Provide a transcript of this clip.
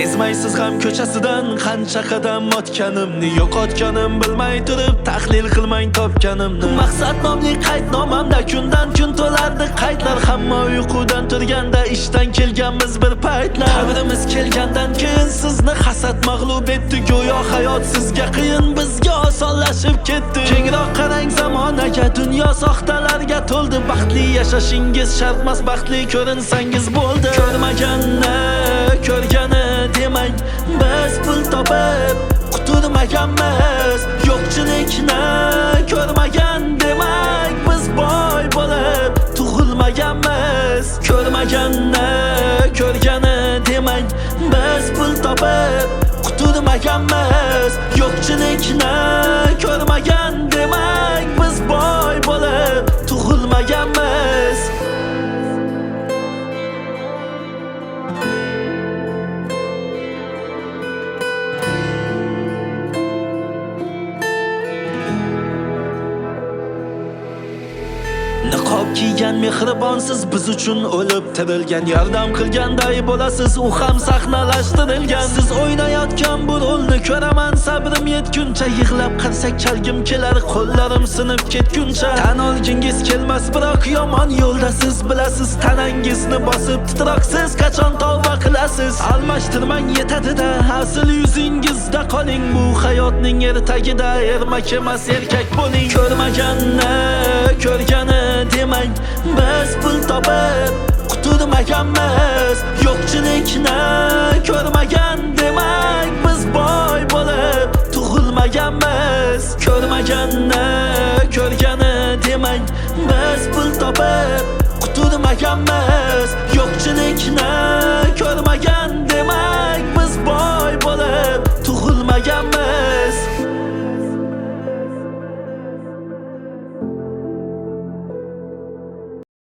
Sezmaysiz ham ko'chasidan qancha qadam o'tganimni, yo'qotganim bilmay turib tahlil qilmang topganimni. Maqsad nomli qaydnomamda kundan kun to'lardi qaydlar, hamma uyqudan turganda ishdan kelganmiz bir paytlar. Tabrimiz kelgandan keyin sizni hasad mag'lub etdi, go'yo hayot sizga qiyin, bizga osonlashib ketdi. Kengroq qarang zamonaga, dunyo soxtalarga to'ldi. Baxtli yashashingiz shartmas, baxtli ko'rinsangiz bo'ldi. Ko'rmaganni ko'rgani demang, biz pul topib quturmaganmiz. Yo'qchilikni ko'rmagan demak, biz boy bo'lib tug'ilmaganmiz. Ko'rmaganni ko'rgani demang, biz pul topib quturmaganmiz. Yo'qchilikni ko'rmagan demak, biz boy bo'lib tug'ilmaganmiz. Niqob kiygan mehribonsiz, biz uchun o'lib tirilgan. Yordam qilganday bo'lasiz, u ham sahnalashtirilgan. Siz o'ynayotgan bu rolni ko'raman, sabrim yetguncha. Yig'lab qarsak chalgim kelar, qo'llarim sinib ketguncha. Tan olgingiz kelmas, biroq yomon yo'lda siz bilasiz. Tanangizni bosib titroqsiz qachon tavba qilasiz. Almashtirmang yetadi-da, asl yuzingizda qoling. Bu hayotning ertagida ermak emas, erkak bo'ling. Ko'rmaganni ko'rgani demang, biz pul topib quturmaganmiz. Yo'qchilikni ko'rmagan demak, biz boy bo'lib tug'ilmaganmiz. Ko'rmaganni ko'rgani demang, biz pul topib quturmaganmiz. Yo'qchilikni